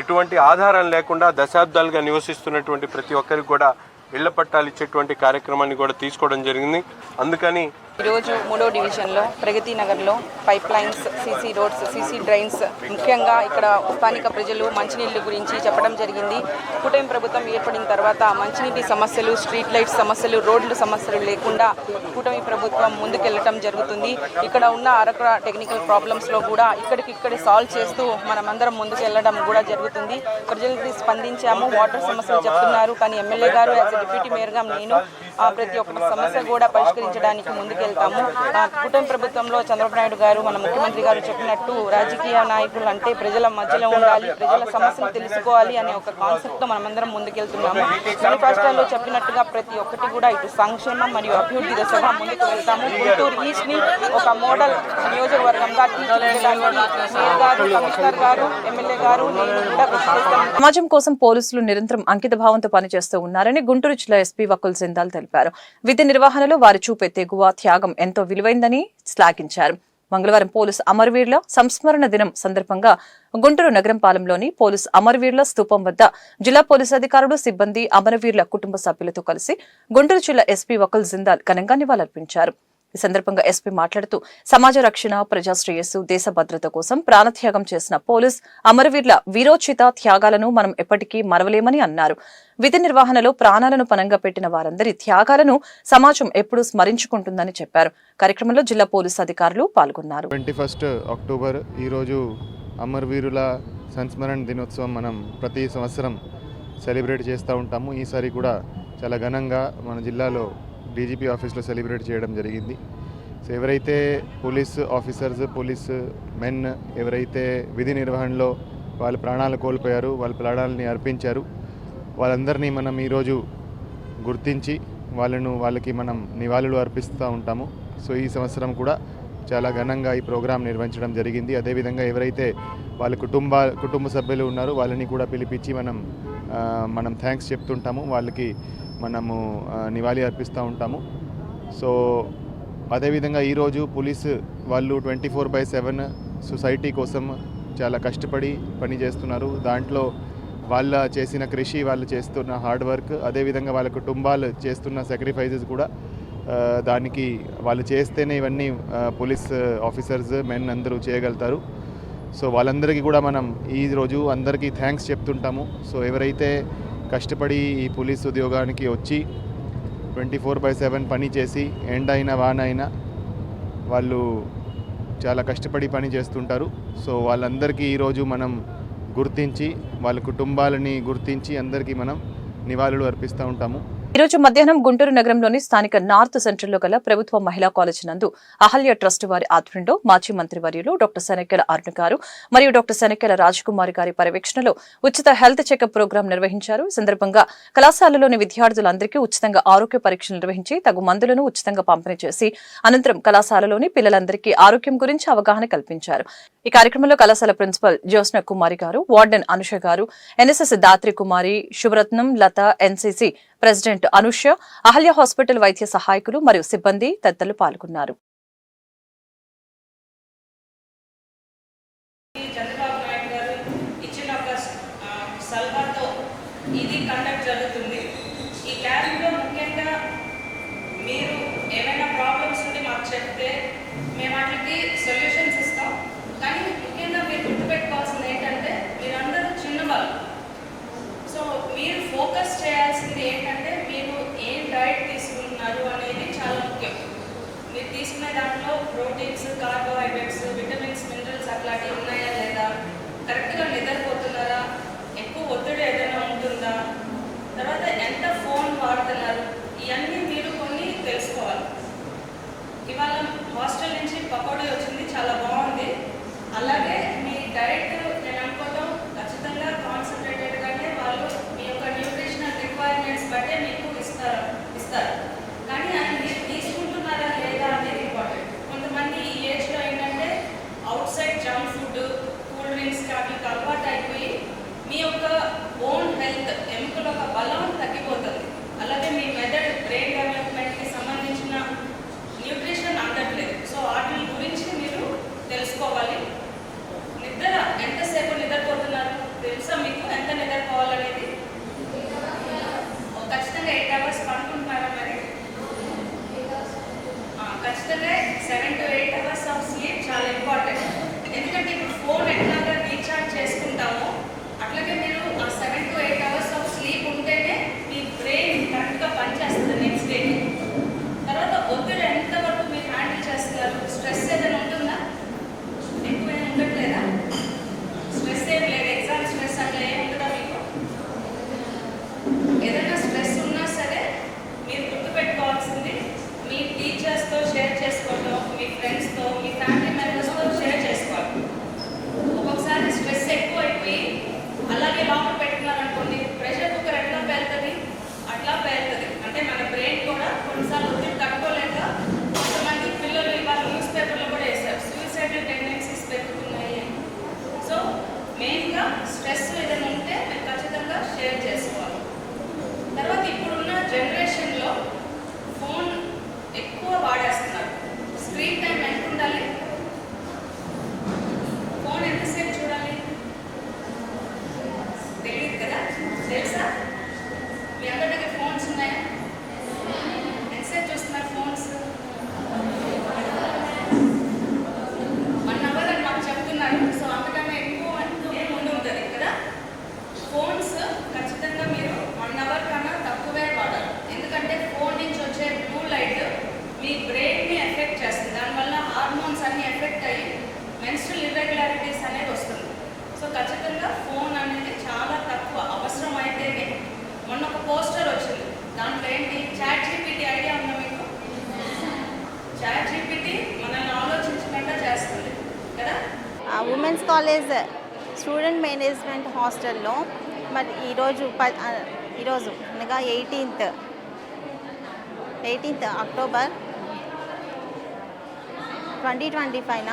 ఎటువంటి ఆధారం లేకుండా దశాబ్దాలుగా నివసిస్తున్నటువంటి ప్రతి ఒక్కరికి కూడా ఇళ్ల పట్టాలు ఇచ్చేటువంటి కార్యక్రమాన్ని కూడా తీసుకోవడం జరిగింది. అందుకని
ఈరోజు 3వ డివిజన్లో ప్రగతి నగర్లో pipe lines, CC roads, CC drains, ముఖ్యంగా ఇక్కడ స్థానిక ప్రజలు మంచినీళ్ళ గురించి చెప్పడం జరిగింది. కూటమి ప్రభుత్వం ఏర్పడిన తర్వాత మంచినీటి సమస్యలు, స్ట్రీట్ లైట్స్ సమస్యలు, రోడ్లు సమస్యలు లేకుండా కూటమి ప్రభుత్వం ముందుకెళ్ళటం జరుగుతుంది. ఇక్కడ ఉన్న అరకొర టెక్నికల్ ప్రాబ్లమ్స్లో కూడా ఇక్కడికిక్కడే సాల్వ్ చేస్తూ మనమందరం ముందుకు వెళ్ళడం కూడా జరుగుతుంది. ప్రజలకి స్పందించాము, వాటర్ సమస్యలు చెప్తున్నారు, కానీ ఎమ్మెల్యే గారు యాజ్ డిప్యూటీ మేయర్గా నేను ప్రతి ఒక్క సమస్య కూడా పరిష్కరించడానికి ముందుకెళ్తాము. కూటమి ప్రభుత్వంలో చంద్రబాబు నాయుడు గారు, మన ముఖ్యమంత్రి గారు చెప్పినట్టు రాజకీయ నాయకులు అంటే ప్రజల మధ్యలో ఉండాలి, ప్రజల సమస్యలు తెలుసుకోవాలి అనే ఒక కాన్సెప్ట్తో మనమందరం ముందుకెళ్తున్నాము. మేనిఫెస్టోలో చెప్పినట్టుగా ప్రతి ఒక్కటి కూడా ఇటు సంక్షేమం మరియు అభివృద్ధి దిశగా ముందుకు వెళ్తాము. గుంటూరు ఈస్ట్ని ఒక మోడల్ నియోజకవర్గంగా తీర్చిదిద్దడానికి మేయర్ గారు, కమిషనర్ గారు, ఎమ్మెల్యే గారు, నేను కూడా కృషి చేస్తాను.
సమాజం కోసం పోలీసులు నిరంతరం అంకిత భావంతో పనిచేస్తూ ఉన్నారని గుంటూరు జిల్లా ఎస్పీ వకుల్ జిందాల్ తెలిపారు. విధి నిర్వహణలో వారు చూపే తెగువ, త్యాగం ఎంతో విలువైందని శ్లాఘించారు. మంగళవారం పోలీసు అమరవీరుల సంస్మరణ దినం సందర్భంగా గుంటూరు నగరంపాలెంలోని పోలీసు అమరవీరుల స్తూపం వద్ద జిల్లా పోలీసు అధికారులు, సిబ్బంది, అమరవీరుల కుటుంబ సభ్యులతో కలిసి గుంటూరు జిల్లా ఎస్పీ వకుల్ జిందాల్ ఘనంగా నివాళులర్పించారు. ఈ సందర్భంగా ఎస్పీ మాట్లాడుతూ సమాజ రక్షణ, ప్రజా శ్రేయస్సు, దేశ భద్రత కోసం ప్రాణత్యాగం చేసిన పోలీస్ అమరవీరుల వీరోచిత త్యాగాలను మనం ఎప్పటికీ మరవలేమని అన్నారు. విధి నిర్వహణలో ప్రాణాలను పణంగా పెట్టిన వారందరి త్యాగాలను సమాజం ఎప్పుడూ స్మరించుకుంటుందని చెప్పారు. కార్యక్రమంలో జిల్లా పోలీసు అధికారులు పాల్గొన్నారు.
21 అక్టోబర్ ఈరోజు అమరవీరుల సంస్మరణ దినోత్సవం మనం ప్రతి సంవత్సరం సెలబ్రేట్ చేస్తూ ఉంటాము. ఈసారి కూడా చాలా ఘనంగా మన జిల్లాలో డీజీపీ ఆఫీస్లో సెలబ్రేట్ చేయడం జరిగింది. సో ఎవరైతే పోలీస్ ఆఫీసర్స్, పోలీస్ మెన్ ఎవరైతే విధి నిర్వహణలో వాళ్ళ ప్రాణాలు కోల్పోయారు, వాళ్ళ ప్రాణాలని అర్పించారు, వాళ్ళందరినీ మనం ఈరోజు గుర్తించి వాళ్ళకి మనం నివాళులు అర్పిస్తూ ఉంటాము. సో ఈ సంవత్సరం కూడా చాలా ఘనంగా ఈ ప్రోగ్రాం నిర్వహించడం జరిగింది. అదేవిధంగా ఎవరైతే వాళ్ళ కుటుంబ సభ్యులు ఉన్నారో వాళ్ళని కూడా పిలిపించి మనం థ్యాంక్స్ చెప్తుంటాము, వాళ్ళకి మనము నివాళి అర్పిస్తూ ఉంటాము. సో అదేవిధంగా ఈరోజు పోలీసు వాళ్ళు 24/7 సొసైటీ కోసం చాలా కష్టపడి పనిచేస్తున్నారు. దాంట్లో వాళ్ళ చేసిన కృషి, వాళ్ళు చేస్తున్న హార్డ్ వర్క్, అదేవిధంగా వాళ్ళ కుటుంబాలు చేస్తున్న సాక్రిఫైజెస్ కూడా దానికి వాళ్ళు చేస్తేనే ఇవన్నీ పోలీస్ ఆఫీసర్స్, మెన్ అందరూ చేయగలుగుతారు. సో వాళ్ళందరికీ కూడా మనం ఈరోజు అందరికీ థ్యాంక్స్ చెప్తుంటాము. సో ఎవరైతే కష్టపడి ఈ పోలీస్ ఉద్యోగానికి వచ్చి 24/7 పని చేసి ఎండ్ అయినా వాన అయినా వాళ్ళు చాలా కష్టపడి పని చేస్తుంటారు. సో వాళ్ళందరికీ ఈరోజు మనం గుర్తించి వాళ్ళ కుటుంబాలని గుర్తించి అందరికీ మనం నివాళులు అర్పిస్తూ ఉంటాము.
ఈ రోజు మధ్యాహ్నం గుంటూరు నగరంలోని స్థానిక నార్త్ సెంట్రల్లో గల ప్రభుత్వ మహిళా కాలేజీ నందు అహల్య ట్రస్ట్ వారి ఆధ్వర్యంలో మాజీ మంత్రి వర్యులు డాక్టర్ శనక్కెల అరుణ గారు మరియు డాక్టర్ శనక్కెల రాజకుమారి గారి పర్యవేక్షణలో ఉచిత హెల్త్ చెకప్ ప్రోగ్రాం నిర్వహించారు. ఈ సందర్భంగా కళాశాలలోని విద్యార్థులందరికీ ఉచితంగా ఆరోగ్య పరీక్షలు నిర్వహించి తగు మందులను ఉచితంగా పంపిణీ చేసి అనంతరం కళాశాలలోని పిల్లలందరికీ ఆరోగ్యం గురించి అవగాహన కల్పించారు. ఈ కార్యక్రమంలో కళాశాల ప్రిన్సిపల్ జ్యోత్స్న కుమారి గారు, వార్డెన్ అనుష గారు, NSS Dhatri Kumari, Subharatnam, Latha, NCC president Anusha, Ahalya hospital వైద్య సహాయకులు మరియు సిబ్బంది తదితరులు పాల్గొన్నారు.
చంద్రబాబు నాయుడు గారు ఇచ్చిన ఒక సలహాతో ఇది కండక్ట్ జరుగుతుంది. ఈ క్యాంప్లో ముఖ్యంగా మీరు ఏమైనా ప్రాబ్లమ్స్ ఉంటే మాకు చెప్తే మేము వాటికి సొల్యూషన్స్ ఇస్తాం. కానీ ముఖ్యంగా మీరు గుర్తుపెట్టుకోవాల్సింది ఏంటంటే మీరందరూ చిన్నవాళ్ళు. సో మీరు ఫోకస్ చేయాల్సింది ఏంటంటే మీరు ఏం డైట్ తీసుకుంటున్నారు అనేది చాలా ముఖ్యం. మీరు తీసుకునే దాంట్లో ప్రోటీన్స్, కార్బోహైడ్రేట్స్, విటమిన్స్, మినరల్స్ అట్లాంటివి ఉన్నాయా లేదా, కరెక్ట్గా నిద్రపోతున్నారా, ఎక్కువ ఒత్తిడి ఏదైనా ఉంటుందా, తర్వాత ఎంత ఫోన్ వాడుతున్నారు, ఇవన్నీ మీరు కొన్ని తెలుసుకోవాలి. ఇవాళ హాస్టల్ నుంచి పకోడీ వచ్చింది, చాలా బాగుంది. అలాగే మీ డైట్ నేను అనుకోవడం ఖచ్చితంగా కాన్సన్ట్రేటెడ్గానే వాళ్ళు మీ యొక్క న్యూట్రిషనల్ రిక్వైర్మెంట్స్ బట్టే మీకు ఇస్తారు. కానీ అది మీరు తీసుకుంటున్నారా లేదా అనేది ఇంపార్టెంట్. కొంతమంది ఈ ఏజ్లో ఏంటంటే out side junk food, cool drinks వాటికి అలవాటు అయిపోయి మీ యొక్క ఓన్ హెల్త్, ఎముకల యొక్క బలం తగ్గిపోతుంది. అలాగే మీ మెదడు, బ్రెయిన్ డెవలప్మెంట్కి సంబంధించిన న్యూట్రిషన్ అందట్లేదు. సో వాటి గురించి మీరు తెలుసుకోవాలి.
ఖచ్చితంగా 7 to 8 hours ఆఫ్ స్లీప్ చాలా ఇంపార్టెంట్. ఎందుకంటే ఇప్పుడు ఫోన్ ఎట్లాగా రీఛార్జ్ చేసుకుంటామో అట్లాగే మీరు ఆ 7 to 8 hours ఆఫ్ స్లీప్ ఉంటేనే మీ బ్రెయిన్ కరెక్ట్గా పనిచేస్తుంది నెక్స్ట్ డే. తర్వాత ఒత్తిడి ఎంతవరకు మీరు హ్యాండిల్ చేస్తారు? స్ట్రెస్ ఏదైనా ఉంటుందా? ఎక్కువైనా ఉండట్లేదా? స్ట్రెస్ ఏం లేదు, ఎగ్జామ్ స్ట్రెస్ అట్లా ఏం ఉండదా మీకు? ఏదైనా స్ట్రెస్ ఉన్నా సరే మీరు గుర్తుపెట్టుకోవాల్సింది మీ టీచర్స్తో షేర్ చేసుకోవడం, మీ ఫ్రెండ్స్తో, మీ ఫ్యామిలీ మెంబర్స్తో షేర్ చేసుకోవాలి. ఒక్కొక్కసారి స్ట్రెస్ ఎక్కువ అయిపోయి అలాగే లోపల పెట్టుకున్నారనుకోండి, ప్రెషర్ కుక్కర్ ఎట్లా పేలుతుంది అట్లా పేలుతుంది. అంటే మన బ్రెయిన్ కూడా కొన్నిసార్లు ఒత్తిడి తట్టుకోలేక కొంతమంది పిల్లలు ఇవాళ న్యూస్ పేపర్లో కూడా వేశారు సూసైడల్ టెండెన్సీస్ పెరుగుతున్నాయి. సో మెయిన్గా స్ట్రెస్ ఏదైనా ఉంటే మీరు ఖచ్చితంగా షేర్ చేసుకోవాలి. తర్వాత ఇప్పుడున్న జనరేషన్లో ఫోన్ ఎక్కువ వాడేస్తున్నారు. స్క్రీన్ టైం ఎంత ఉండాలి? ఫోన్ ఎంతసేపు చూడాలి తెలియదు కదా, తెలుసా? మీ అందరి దగ్గర ఫోన్స్ ఉన్నాయా? ఎంతసేపు చూస్తున్నారు ఫోన్స్? 1 hour అని మాకు చెప్తున్నారు. సో అంతకన్నా ఎక్కువ ఏమి ఉంటుంది కదా. ఫోన్స్ ఖచ్చితంగా మీరు 1 hour కన్నా తక్కువే వాడాలి. ఎందుకంటే ఫోన్ నుంచి వచ్చే బ్లూ లైట్ మీ బ్రెయిన్ని ఎఫెక్ట్ చేస్తుంది. దానివల్ల హార్మోన్స్ అన్నీ ఎఫెక్ట్ అయ్యి మెన్స్ట్రల్ ఇర్రెగ్యులారిటీస్ అనేది వస్తుంది. సో ఖచ్చితంగా ఫోన్ అనేది చాలా తక్కువ, అవసరం అయితేనే. మొన్న ఒక పోస్టర్ వచ్చింది, దాంట్లో ఏంటి, చాట్ జీపీటీ ఐడియా ఉందా మీకు? చాట్ జీపీటీ మనల్ని ఆలోచించకుండా చేస్తుంది కదా.
ఉమెన్స్ కాలేజ్ స్టూడెంట్ మేనేజ్మెంట్ హాస్టల్లో మరి ఈరోజు అనగా 18th అక్టోబర్ 2025న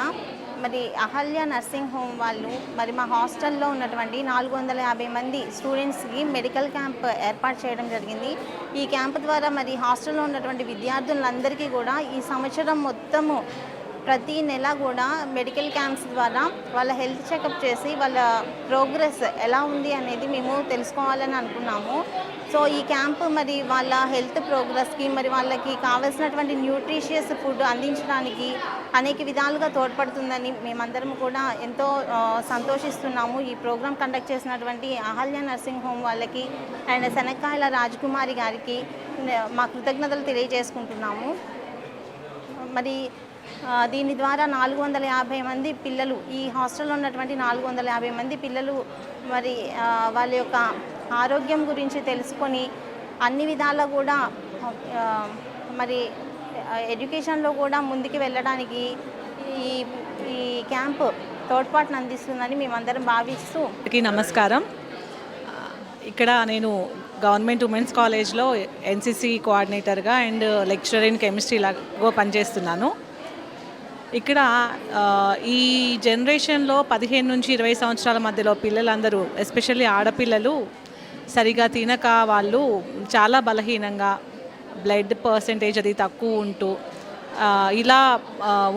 మరి అహల్య నర్సింగ్ హోమ్ వాళ్ళు మరి మా హాస్టల్లో ఉన్నటువంటి 450 మంది స్టూడెంట్స్కి మెడికల్ క్యాంప్ ఏర్పాటు చేయడం జరిగింది. ఈ క్యాంప్ ద్వారా మరి హాస్టల్లో ఉన్నటువంటి విద్యార్థులందరికీ కూడా ఈ సంవత్సరం మొత్తము ప్రతి నెల కూడా మెడికల్ క్యాంప్స్ ద్వారా వాళ్ళ హెల్త్ చెకప్ చేసి వాళ్ళ ప్రోగ్రెస్ ఎలా ఉంది అనేది మేము తెలుసుకోవాలని అనుకున్నాము. సో ఈ క్యాంప్ మరి వాళ్ళ హెల్త్ ప్రోగ్రెస్కి మరి వాళ్ళకి కావాల్సినటువంటి న్యూట్రిషియస్ ఫుడ్ అందించడానికి అనేక విధాలుగా తోడ్పడుతుందని మేమందరం కూడా ఎంతో సంతోషిస్తున్నాము. ఈ ప్రోగ్రాం కండక్ట్ చేసినటువంటి అహల్య నర్సింగ్ హోమ్ వాళ్ళకి అండ్ శనక్కాయల రాజకుమారి గారికి మా కృతజ్ఞతలు తెలియజేసుకుంటున్నాము. మరి దీని ద్వారా 450 మంది పిల్లలు, ఈ హాస్టల్లో ఉన్నటువంటి 450 మంది పిల్లలు మరి వాళ్ళ యొక్క ఆరోగ్యం గురించి తెలుసుకొని అన్ని విధాలా కూడా మరి ఎడ్యుకేషన్లో కూడా ముందుకు వెళ్ళడానికి ఈ క్యాంపు తోడ్పాటును అందిస్తుందని మేమందరం భావిస్తూ.
నమస్కారం. ఇక్కడ నేను గవర్నమెంట్ ఉమెన్స్ కాలేజ్లో ఎన్సిసి కోఆర్డినేటర్గా అండ్ లెక్చరర్ ఇన్ కెమిస్ట్రీ లాగా పనిచేస్తున్నాను. ఇక్కడ ఈ జనరేషన్లో 15 నుంచి 20 సంవత్సరాల మధ్యలో పిల్లలందరూ, ఎస్పెషల్లీ ఆడపిల్లలు, సరిగా తినక వాళ్ళు చాలా బలహీనంగా, బ్లడ్ పర్సెంటేజ్ అది తక్కువ ఉంటూ ఇలా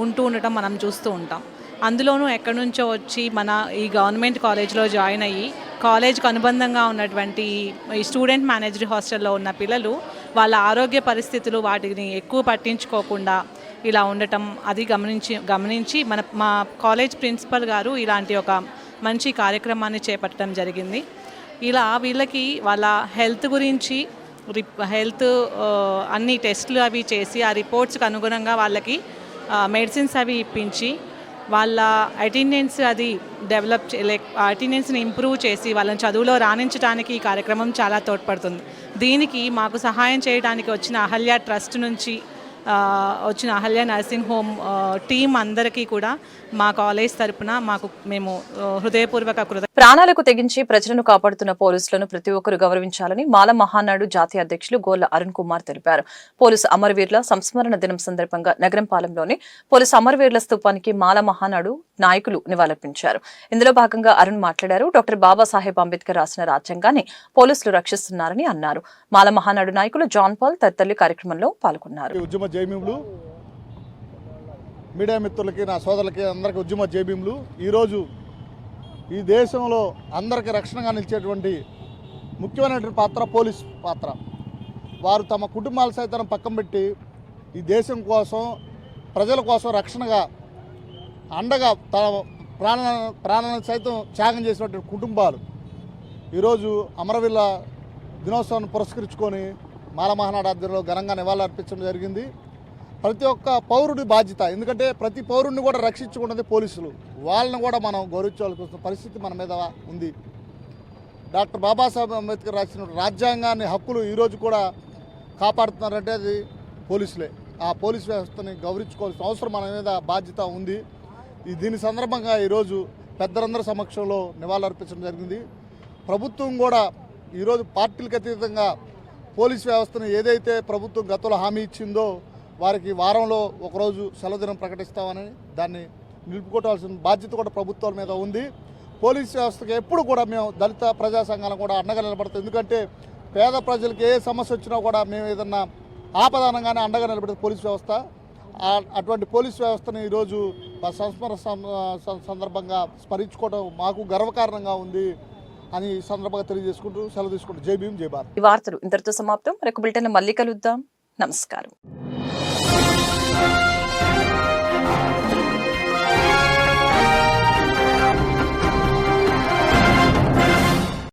ఉండటం మనం చూస్తూ ఉంటాం. అందులోనూ ఎక్కడి నుంచో వచ్చి మన ఈ గవర్నమెంట్ కాలేజ్లో జాయిన్ అయ్యి కాలేజ్కి అనుబంధంగా ఉన్నటువంటి ఈ స్టూడెంట్ మేనేజ్డ్ హాస్టల్లో ఉన్న పిల్లలు వాళ్ళ ఆరోగ్య పరిస్థితులు వాటిని ఎక్కువ పట్టించుకోకుండా ఇలా ఉండటం అది గమనించి మా కాలేజ్ ప్రిన్సిపల్ గారు ఇలాంటి ఒక మంచి కార్యక్రమాన్ని చేపట్టడం జరిగింది. ఇలా వీళ్ళకి వాళ్ళ హెల్త్ గురించి అన్ని టెస్టులు అవి చేసి ఆ రిపోర్ట్స్కి అనుగుణంగా వాళ్ళకి మెడిసిన్స్ అవి ఇప్పించి వాళ్ళ అటెండెన్స్ అది అటెండెన్స్ని ఇంప్రూవ్ చేసి వాళ్ళని చదువులో రాణించడానికి ఈ కార్యక్రమం చాలా తోడ్పడుతుంది. దీనికి మాకు సహాయం చేయడానికి వచ్చిన అహల్య ట్రస్ట్ నుంచి వచ్చిన అహల్య నర్సింగ్ హోమ్ టీం అందరికీ కూడా మా కాలేజ్ తరపున మేము హృదయపూర్వక
ప్రాణాలకు తెగించి ప్రజలను కాపాడుతున్న పోలీసులను ప్రతి ఒక్కరు గౌరవించాలని మాల మహానాడు జాతీయ అధ్యక్షులు గోర్ల అరుణ్ కుమార్ తెలిపారు. పోలీసు అమరవీరుల సంస్మరణ దినం సందర్భంగా నగరంపాలెంలోని పోలీసు అమరవీరుల స్తూపానికి మాల మహానాడు నాయకులు నివాళులర్పించారు. ఇందులో భాగంగా అరుణ్ మాట్లాడారు. డాక్టర్ బాబాసాహెబ్ అంబేద్కర్ రాసిన రాజ్యాంగాన్ని పోలీసులు రక్షిస్తున్నారని అన్నారు. మాల మహానాడు నాయకులు జాన్ పాల్ తదితరులు కార్యక్రమంలో పాల్గొన్నారు.
మీడియా మిత్రులకి, నా సోదరులకి అందరికీ ఉద్యమ జైభీములు. ఈరోజు ఈ దేశంలో అందరికీ రక్షణగా నిలిచేటువంటి ముఖ్యమైనటువంటి పాత్ర పోలీస్ పాత్ర. వారు తమ కుటుంబాల సైతం పక్కన పెట్టి ఈ దేశం కోసం ప్రజల కోసం రక్షణగా అండగా తన ప్రాణాలను సైతం త్యాగం చేసినటువంటి కుటుంబాలు ఈరోజు అమరవీరుల దినోత్సవాన్ని పురస్కరించుకొని మాల మహానాడు ఆధ్వర్యంలో ఘనంగా నివాళులర్పించడం జరిగింది. ప్రతి ఒక్క పౌరుడి బాధ్యత, ఎందుకంటే ప్రతి పౌరుడిని కూడా రక్షించుకున్నది పోలీసులు. వాళ్ళని కూడా మనం గౌరవించాల్సిన పరిస్థితి మన మీద ఉంది. డాక్టర్ బాబాసాహెబ్ అంబేద్కర్ రాసిన రాజ్యాంగాన్ని హక్కులు ఈరోజు కూడా కాపాడుతున్నారంటే అది పోలీసులే. ఆ పోలీస్ వ్యవస్థని గౌరవించుకోవాల్సిన అవసరం మన మీద బాధ్యత ఉంది. దీని సందర్భంగా ఈరోజు పెద్దలందరి సమక్షంలో నివాళులర్పించడం జరిగింది. ప్రభుత్వం కూడా ఈరోజు పార్టీలకు అతీతంగా పోలీస్ వ్యవస్థను ఏదైతే ప్రభుత్వం గతంలో హామీ ఇచ్చిందో వారికి వారంలో ఒకరోజు సెలవు దినం ప్రకటిస్తామని దాన్ని నిలుపుకోవాల్సిన బాధ్యత కూడా ప్రభుత్వాల మీద ఉంది. పోలీస్ వ్యవస్థకి ఎప్పుడు కూడా మేము దళిత ప్రజా సంఘాలను కూడా అండగా నిలబడతాం. ఎందుకంటే పేద ప్రజలకు ఏ సమస్య వచ్చినా కూడా మేము ఏదన్నా ఆపదానంగానే అండగా నిలబడేది పోలీస్ వ్యవస్థ. అటువంటి పోలీస్ వ్యవస్థను ఈరోజు సంస్మరణ సందర్భంగా స్మరించుకోవడం మాకు గర్వకారణంగా ఉంది అని ఈ సందర్భంగా తెలియజేసుకుంటూ సెలవు తీసుకుంటూ జై భీమ్ జై భారత్.
ఈ వార్తలు ఇంతటితో సమాప్తం. మరొక బులెటిన్ మళ్ళీ కలుద్దాం. నమస్కారం.